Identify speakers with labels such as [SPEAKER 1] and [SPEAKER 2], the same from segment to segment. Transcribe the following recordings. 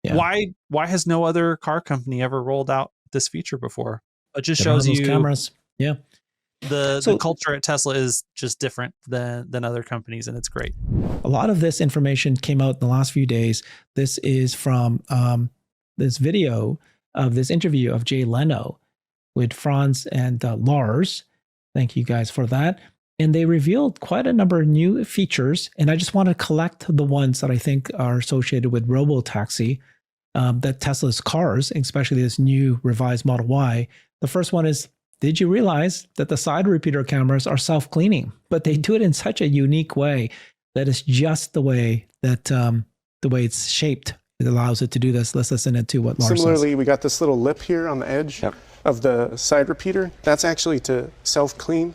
[SPEAKER 1] Yeah.
[SPEAKER 2] Why has no other car company ever rolled out this feature before? It just
[SPEAKER 1] They don't have
[SPEAKER 2] shows
[SPEAKER 1] those
[SPEAKER 2] you
[SPEAKER 1] cameras. Yeah.
[SPEAKER 2] the culture at Tesla is just different than other companies, and it's great.
[SPEAKER 1] A lot of this information came out in the last few days. This is from this video of this interview of Jay Leno with Franz and Lars. Thank you guys for that. And they revealed quite a number of new features. And I just want to collect the ones that I think are associated with robotaxi, that Tesla's cars, especially this new revised Model Y. The first one is, did you realize that the side repeater cameras are self-cleaning? But they do it in such a unique way that is just the way that the way it's shaped. It allows it to do this. Let's listen to what Lars
[SPEAKER 3] Similarly,
[SPEAKER 1] says.
[SPEAKER 3] we got this little lip here on the edge of the side repeater. That's actually to self-clean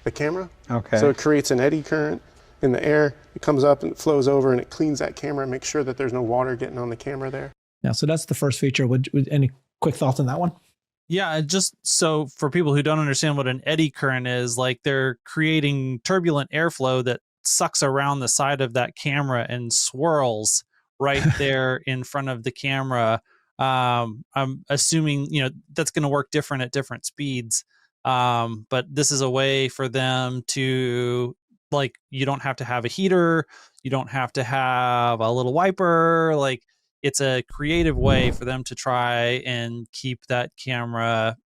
[SPEAKER 3] the camera.
[SPEAKER 4] Okay.
[SPEAKER 3] So it creates an eddy current in the air. It comes up and it flows over and it cleans that camera and makes sure that there's no water getting on the camera there.
[SPEAKER 1] Yeah, so that's the first feature. Would any quick thoughts on that one?
[SPEAKER 2] Yeah, just so for people who don't understand what an eddy current is, like they're creating turbulent airflow that sucks around the side of that camera and swirls right there in front of the camera. I'm assuming, that's going to work different at different speeds. But this is a way for them to, like, you don't have to have a heater. You don't have to have a little wiper. Like, it's a creative way for them to try and keep that camera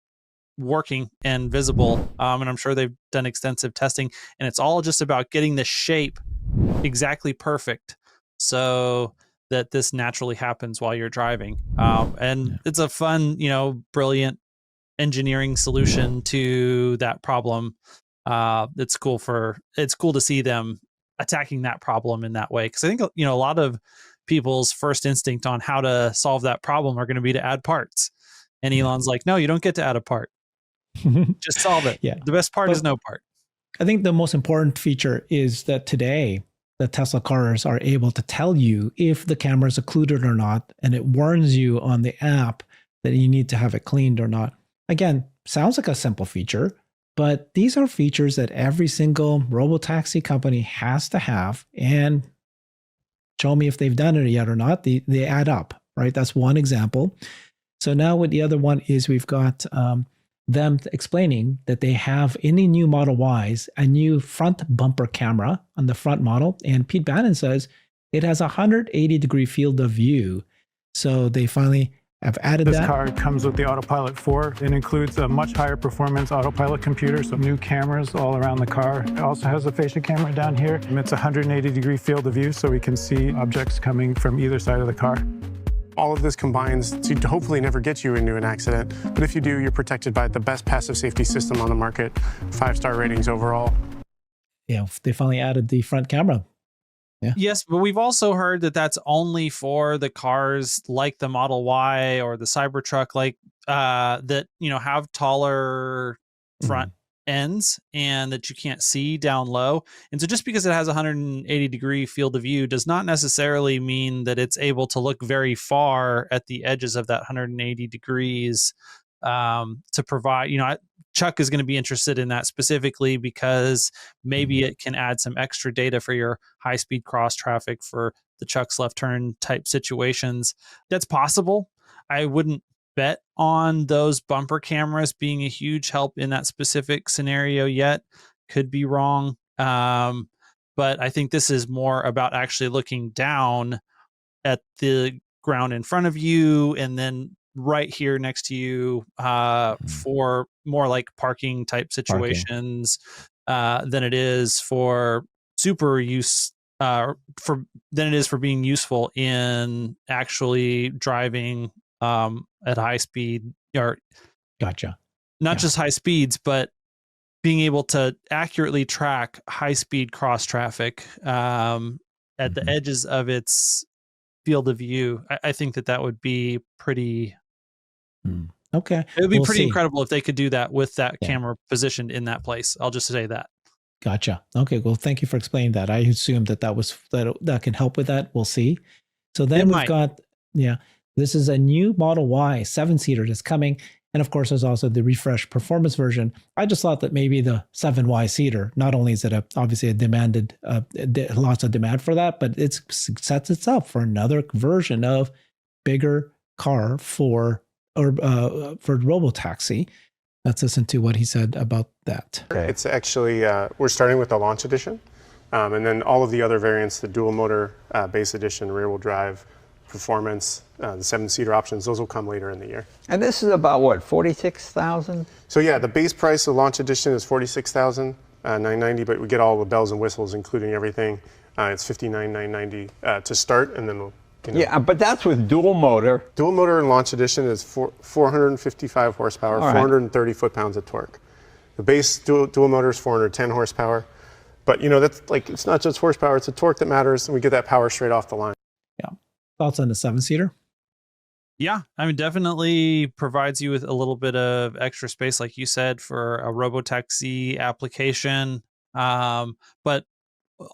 [SPEAKER 2] working and visible. And I'm sure they've done extensive testing, and it's all just about getting the shape exactly perfect so that this naturally happens while you're driving. And it's a fun, brilliant engineering solution to that problem. It's cool to see them attacking that problem in that way. Cause I think, a lot of people's first instinct on how to solve that problem are going to be to add parts. And Elon's like, no, you don't get to add a part. Just solve it.
[SPEAKER 1] Yeah.
[SPEAKER 2] The best part is no part.
[SPEAKER 1] I think the most important feature is that today the Tesla cars are able to tell you if the camera is occluded or not, and it warns you on the app that you need to have it cleaned or not. Again, sounds like a simple feature, but these are features that every single robotaxi company has to have, and show me if they've done it yet or not. They add up, right? That's one example. So now what the other one is, we've got them explaining that they have in the new Model Ys a new front bumper camera on the front model. And Pete Bannon says it has a 180-degree field of view. So they finally have added that.
[SPEAKER 5] This car comes with the Autopilot 4. It includes a much higher performance Autopilot computer, so new cameras all around the car. It also has a fascia camera down here. It's a 180-degree field of view, so we can see objects coming from either side of the car.
[SPEAKER 3] All of this combines to hopefully never get you into an accident. But if you do, you're protected by the best passive safety system on the market. 5-star ratings overall.
[SPEAKER 1] Yeah, they finally added the front camera. Yeah.
[SPEAKER 2] Yes, but we've also heard that that's only for the cars like the Model Y or the Cybertruck, like that, have taller front ends and that you can't see down low. And so just because it has a 180-degree field of view does not necessarily mean that it's able to look very far at the edges of that 180 degrees to provide, Chuck is going to be interested in that specifically because maybe it can add some extra data for your high-speed cross traffic for the Chuck's left turn type situations. That's possible. I wouldn't bet on those bumper cameras being a huge help in that specific scenario yet. Could be wrong. But I think this is more about actually looking down at the ground in front of you and then right here next to you for more like parking type situations than it is for for being useful in actually driving at high speed or not just high speeds, but being able to accurately track high speed cross traffic at the edges of its field of view. I think that would be pretty
[SPEAKER 1] okay.
[SPEAKER 2] It would be pretty incredible if they could do that with that camera positioned in that place. I'll just say that.
[SPEAKER 1] Gotcha. Okay. Well, thank you for explaining that. I assumed that can help with that. We'll see. So then we've got, this is a new Model Y 7-seater that's coming. And of course, there's also the refreshed performance version. I just thought that maybe the 7Y seater, not only is it obviously a demanded, lots of demand for that, but it sets itself for another version of bigger car for robotaxi. Let's listen to what he said about that.
[SPEAKER 4] Okay.
[SPEAKER 3] It's actually, we're starting with the launch edition, and then all of the other variants, the dual motor base edition, rear wheel drive, performance, the 7-seater options, those will come later in the year.
[SPEAKER 4] And this is about what, 46,000?
[SPEAKER 3] So yeah, the base price of launch edition is $46,990, but we get all the bells and whistles, including everything. It's $59,990 to start, and then we'll,
[SPEAKER 4] Yeah, but that's with dual motor.
[SPEAKER 3] Dual motor in launch edition is 455 horsepower,
[SPEAKER 4] All right.
[SPEAKER 3] 430 foot-pounds of torque. The base dual motor is 410 horsepower, but that's like, it's not just horsepower, it's the torque that matters, and we get that power straight off the line.
[SPEAKER 1] Yeah. Thoughts on the 7-seater?
[SPEAKER 2] Yeah, I mean, definitely provides you with a little bit of extra space, like you said, for a robotaxi application. But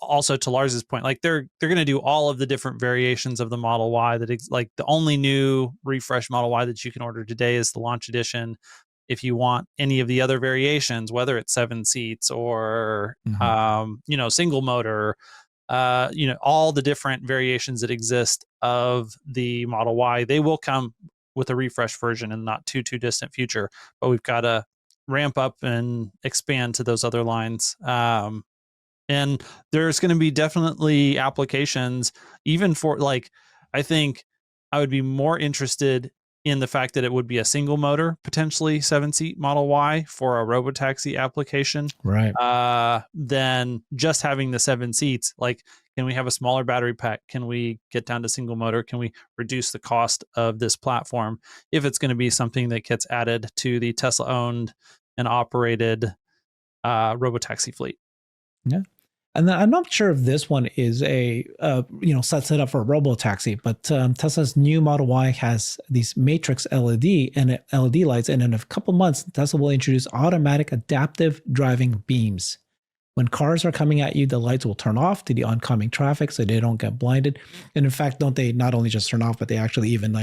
[SPEAKER 2] also to Lars's point, like they're going to do all of the different variations of the Model Y. Like the only new refresh Model Y that you can order today is the launch edition. If you want any of the other variations, whether it's 7 seats or single motor, all the different variations that exist of the Model Y, they will come with a refresh version in the not too distant future. But we've got to ramp up and expand to those other lines. And there's going to be definitely applications, even for I think I would be more interested in the fact that it would be a single motor, potentially 7-seat Model Y for a robotaxi application,
[SPEAKER 1] Right.
[SPEAKER 2] than just having the 7 seats. Like, can we have a smaller battery pack? Can we get down to single motor? Can we reduce the cost of this platform if it's going to be something that gets added to the Tesla owned and operated robotaxi fleet?
[SPEAKER 1] Yeah. And I'm not sure if this one is sets it up for a robotaxi, but Tesla's new Model Y has these matrix LED and LED lights, and in a couple months, Tesla will introduce automatic adaptive driving beams. When cars are coming at you, the lights will turn off to the oncoming traffic so they don't get blinded. And in fact, don't they not only just turn off, but they actually even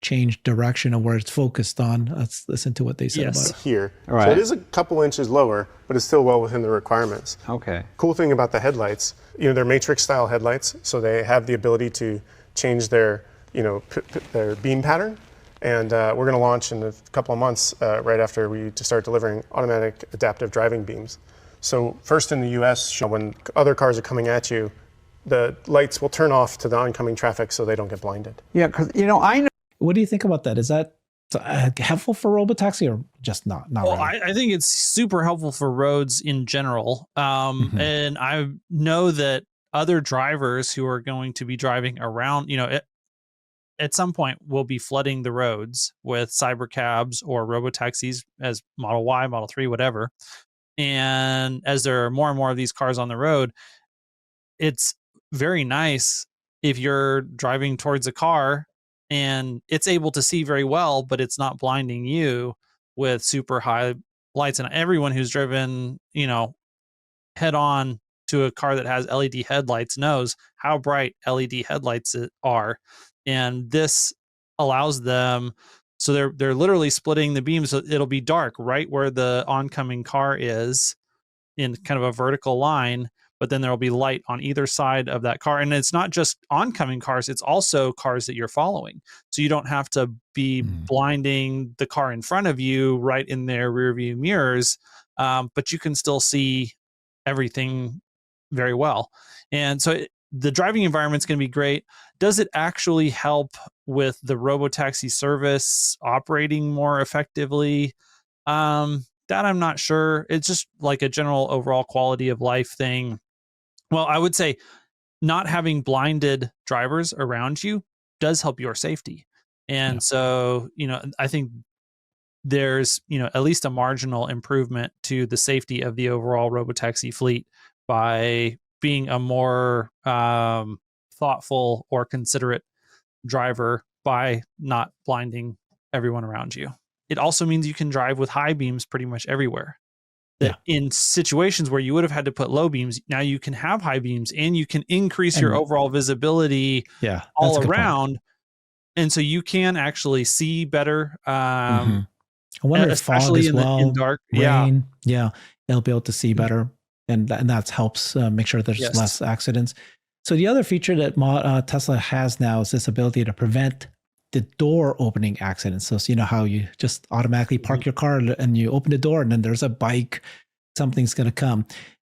[SPEAKER 1] change direction of where it's focused on. Let's listen to what they said about it.
[SPEAKER 3] Here.
[SPEAKER 4] Right.
[SPEAKER 3] So it is a couple inches lower, but it's still well within the requirements.
[SPEAKER 4] Okay.
[SPEAKER 3] Cool thing about the headlights, they're matrix style headlights, so they have the ability to change their, their beam pattern. And we're going to launch in a couple of months, right after we start delivering automatic adaptive driving beams. So first in the US, when other cars are coming at you, the lights will turn off to the oncoming traffic so they don't get blinded.
[SPEAKER 4] Yeah, because I know.
[SPEAKER 1] What do you think about that? Is that helpful for robotaxi or just not?
[SPEAKER 2] Well,
[SPEAKER 1] really?
[SPEAKER 2] I think it's super helpful for roads in general. And I know that other drivers who are going to be driving around, at some point will be flooding the roads with cybercabs or robotaxis as Model Y, Model 3, whatever. And as there are more and more of these cars on the road, it's very nice if you're driving towards a car and it's able to see very well, but it's not blinding you with super high lights. And everyone who's driven, head on to a car that has LED headlights knows how bright LED headlights are. And this allows them, so they're literally splitting the beams. So it'll be dark right where the oncoming car is in kind of a vertical line, but then there'll be light on either side of that car. And it's not just oncoming cars, it's also cars that you're following. So you don't have to be blinding the car in front of you right in their rear view mirrors, but you can still see everything very well. And so the driving environment's going to be great. Does it actually help with the robotaxi service operating more effectively? That I'm not sure. It's just like a general overall quality of life thing. Well, I would say not having blinded drivers around you does help your safety. And so, I think there's, at least a marginal improvement to the safety of the overall robotaxi fleet by being a more thoughtful or considerate driver by not blinding everyone around you. It also means you can drive with high beams pretty much everywhere. That in situations where you would have had to put low beams, now you can have high beams and you can increase your overall visibility all around. And so you can actually see better.
[SPEAKER 1] I wonder if fog as well,
[SPEAKER 2] in dark
[SPEAKER 1] rain. Yeah, it'll be able to see better. And that helps make sure there's less accidents. So the other feature that Tesla has now is this ability to prevent the door opening accidents. So you know how you just automatically park your car and you open the door and then there's a bike, something's going to come.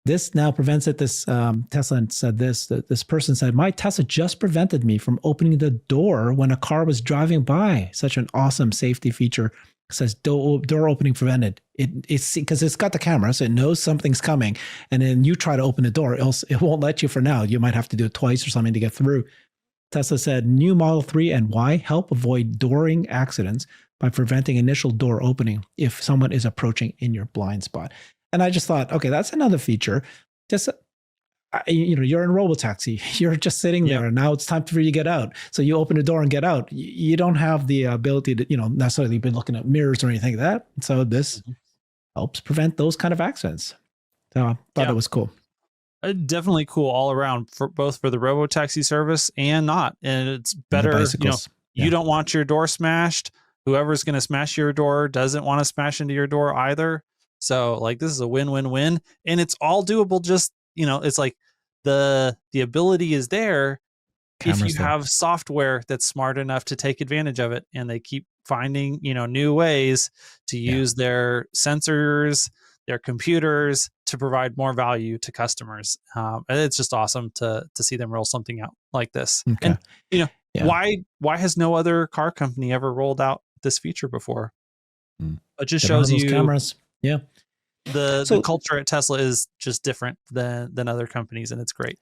[SPEAKER 1] This now prevents it. This Tesla said this person said, my Tesla just prevented me from opening the door when a car was driving by. Such an awesome safety feature. It says door opening prevented. It's because it's got the camera, so it knows something's coming. And then you try to open the door, else it won't let you for now. You might have to do it twice or something to get through. Tesla said new Model 3 and Y help avoid dooring accidents by preventing initial door opening if someone is approaching in your blind spot. And I just thought, okay, that's another feature. Just, you're in Robotaxi. You're just sitting there and now it's time for you to get out. So you open the door and get out. You don't have the ability to, necessarily be looking at mirrors or anything like that. So this helps prevent those kind of accidents. So I thought it was cool.
[SPEAKER 2] Definitely cool all around for both for the Robotaxi service and not. And it's better, you don't want your door smashed. Whoever's going to smash your door doesn't want to smash into your door either. So like this is a win-win-win, and it's all doable. Just, it's like the ability is there if you have software that's smart enough to take advantage of it, and they keep finding, new ways to use their sensors, their computers to provide more value to customers. And it's just awesome to see them roll something out like this.
[SPEAKER 1] Okay.
[SPEAKER 2] And why has no other car company ever rolled out this feature before? It just shows you
[SPEAKER 1] cameras. Yeah.
[SPEAKER 2] The culture at Tesla is just different than other companies, and it's great.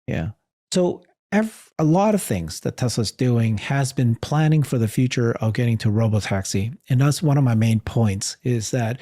[SPEAKER 1] Yeah. So a lot of things that Tesla's doing has been planning for the future of getting to Robotaxi. And that's one of my main points, is that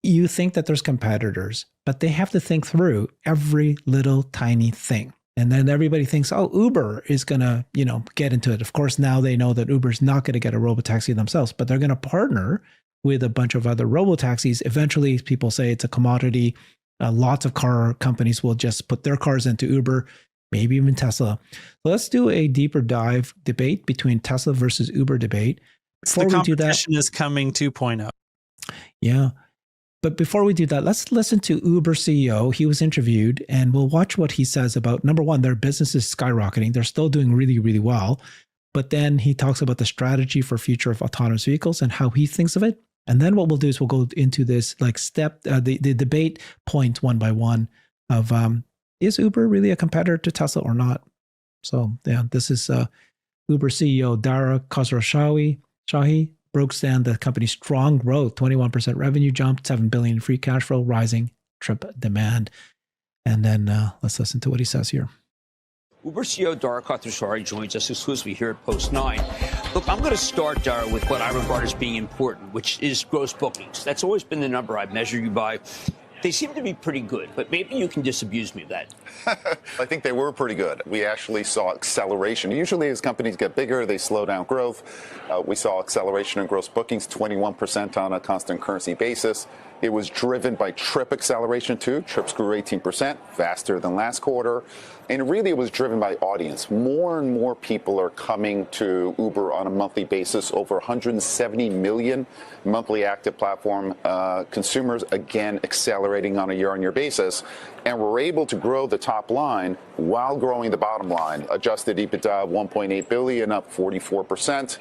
[SPEAKER 1] you think that there's competitors, but they have to think through every little tiny thing. And then everybody thinks, oh, Uber is going to, get into it. Of course, now they know that Uber's not going to get a Robotaxi themselves, but they're going to partner with a bunch of other Robotaxis. Eventually, people say it's a commodity. Lots of car companies will just put their cars into Uber, maybe even Tesla. So let's do a deeper dive debate between Tesla versus Uber debate.
[SPEAKER 2] Before we do that, competition is coming 2.0.
[SPEAKER 1] Yeah. But before we do that, let's listen to Uber CEO. He was interviewed, and we'll watch what he says about, number one, their business is skyrocketing. They're still doing really, really well. But then he talks about the strategy for future of autonomous vehicles and how he thinks of it. And then what we'll do is we'll go into this the debate points one by one of is Uber really a competitor to Tesla or not? So yeah, this is Uber CEO Dara Khosrowshahi broke down the company's strong growth, 21% revenue jump, $7 billion in free cash flow, rising trip demand. And then let's listen to what he says here.
[SPEAKER 6] Uber CEO Dara Khosrowshahi joins us exclusively here at Post 9. Look, I'm going to start, Dara, with what I regard as being important, which is gross bookings. That's always been the number I measure you by. They seem to be pretty good, but maybe you can disabuse me of that.
[SPEAKER 7] I think they were pretty good. We actually saw acceleration. Usually as companies get bigger, they slow down growth. We saw acceleration in gross bookings, 21% on a constant currency basis. It was driven by trip acceleration too. Trips grew 18%, faster than last quarter. And really it was driven by audience. More and more people are coming to Uber on a monthly basis, over 170 million monthly active platform consumers, again, accelerating on a year-on-year basis. And we're able to grow the top line while growing the bottom line. Adjusted EBITDA of $1.8 billion, up 44%.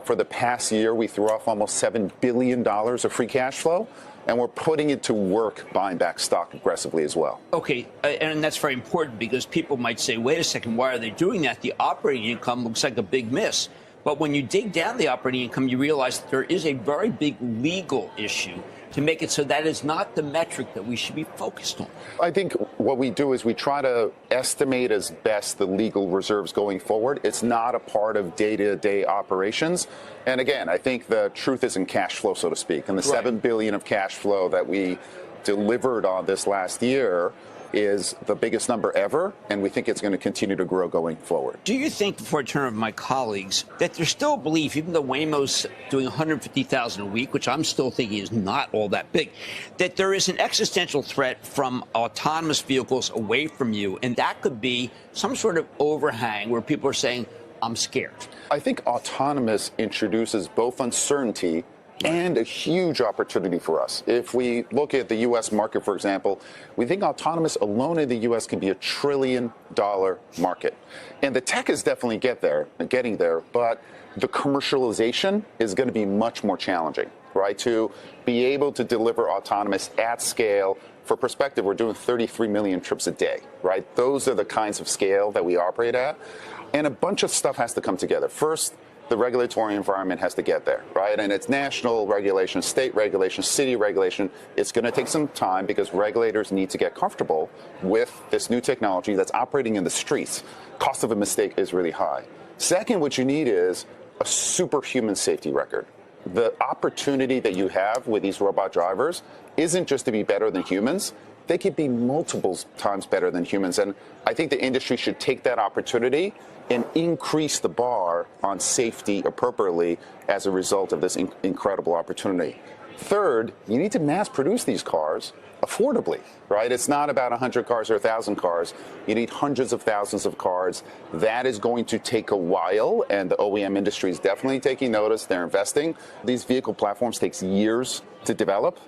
[SPEAKER 7] For the past year, we threw off almost $7 billion of free cash flow. And we're putting it to work buying back stock aggressively as well.
[SPEAKER 6] Okay, and that's very important because people might say, wait a second, why are they doing that? The operating income looks like a big miss. But when you dig down the operating income, you realize that there is a very big legal issue to make it so that is not the metric that we should be focused on.
[SPEAKER 7] I think what we do is we try to estimate as best the legal reserves going forward. It's not a part of day-to-day operations. And again, I think the truth is in cash flow, so to speak. And the $7 billion of cash flow that we delivered on this last year is the biggest number ever, and we think it's going to continue to grow going forward.
[SPEAKER 6] Do you think, before I turn over my colleagues, that there's still a belief, even though Waymo's doing 150,000 a week, which I'm still thinking is not all that big, that there is an existential threat from autonomous vehicles away from you, and that could be some sort of overhang where people are saying, I'm scared?
[SPEAKER 7] I think autonomous introduces both uncertainty and a huge opportunity for us. If we look at the U.S. market, for example, we think autonomous alone in the U.S. can be $1 trillion market. And the tech is definitely getting there, but the commercialization is going to be much more challenging, right? To be able to deliver autonomous at scale. For perspective, we're doing 33 million trips a day, right? Those are the kinds of scale that we operate at. And a bunch of stuff has to come together. First, the regulatory environment has to get there, right? And it's national regulation, state regulation, city regulation. It's going to take some time because regulators need to get comfortable with this new technology that's operating in the streets. Cost of a mistake is really high. Second, what you need is a superhuman safety record. The opportunity that you have with these robot drivers isn't just to be better than humans. They could be multiple times better than humans. And I think the industry should take that opportunity and increase the bar on safety appropriately as a result of this incredible opportunity. Third, you need to mass produce these cars affordably, right? It's not about 100 cars or 1,000 cars. You need hundreds of thousands of cars. That is going to take a while, and the OEM industry is definitely taking notice. They're investing. These vehicle platforms takes years to develop.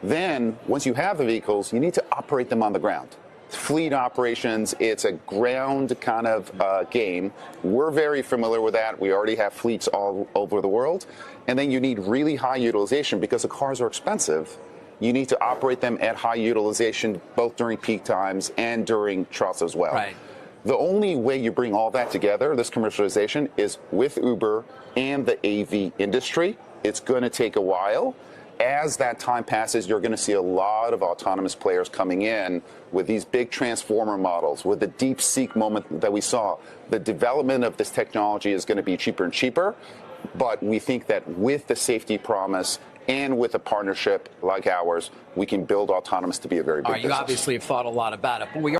[SPEAKER 7] Then, once you have the vehicles, you need to operate them on the ground. Fleet operations, it's a ground kind of game. We're very familiar with that. We already have fleets all over the world. And then you need really high utilization because the cars are expensive. You need to operate them at high utilization both during peak times and during troughs as well.
[SPEAKER 6] Right.
[SPEAKER 7] The only way you bring all that together, this commercialization, is with Uber and the AV industry. It's going to take a while. As that time passes, you're going to see a lot of autonomous players coming in with these big transformer models, with the DeepSeek moment that we saw. The development of this technology is going to be cheaper and cheaper, but we think that with the safety promise and with a partnership like ours, we can build autonomous to be a very big business.
[SPEAKER 6] You obviously have thought a lot about it, but we are.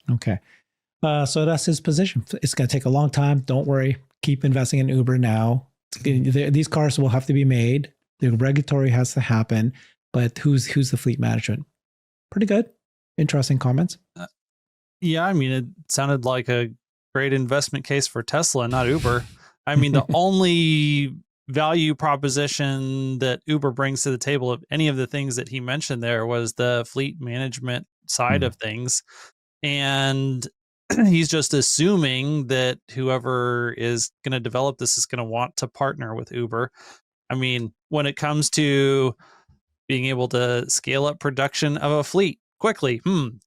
[SPEAKER 1] Okay. So that's his position. It's going to take a long time. Don't worry. Keep investing in Uber now. These cars will have to be made. The regulatory has to happen, but who's the fleet management? Pretty good. Interesting comments.
[SPEAKER 2] Yeah, I mean, it sounded like a great investment case for Tesla, not Uber. I mean, the only value proposition that Uber brings to the table of any of the things that he mentioned there was the fleet management side of things. And he's just assuming that whoever is going to develop this is going to want to partner with Uber. I mean, when it comes to being able to scale up production of a fleet quickly,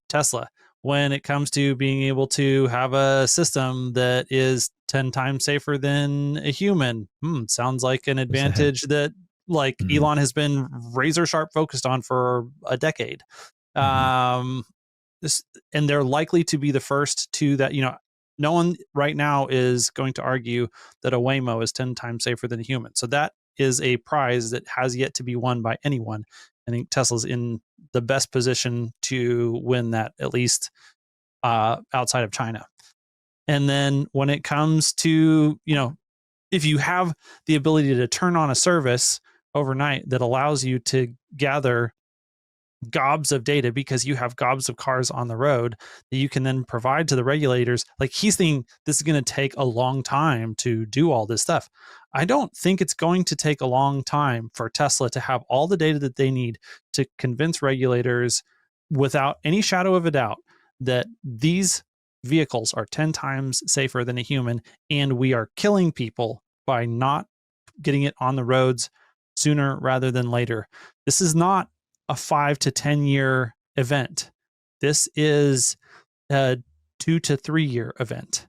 [SPEAKER 2] Tesla. When it comes to being able to have a system that is 10 times safer than a human, sounds like an advantage that Elon has been razor sharp focused on for a decade. And they're likely to be the first to that, no one right now is going to argue that a Waymo is 10 times safer than a human. So that is a prize that has yet to be won by anyone. I think Tesla's in the best position to win that, at least outside of China. And then when it comes to, if you have the ability to turn on a service overnight that allows you to gather gobs of data because you have gobs of cars on the road that you can then provide to the regulators, like he's thinking this is going to take a long time to do all this stuff. I don't think it's going to take a long time for Tesla to have all the data that they need to convince regulators without any shadow of a doubt that these vehicles are 10 times safer than a human, and we are killing people by not getting it on the roads sooner rather than later. This is not a 5 to 10 year event. This is a 2 to 3 year event.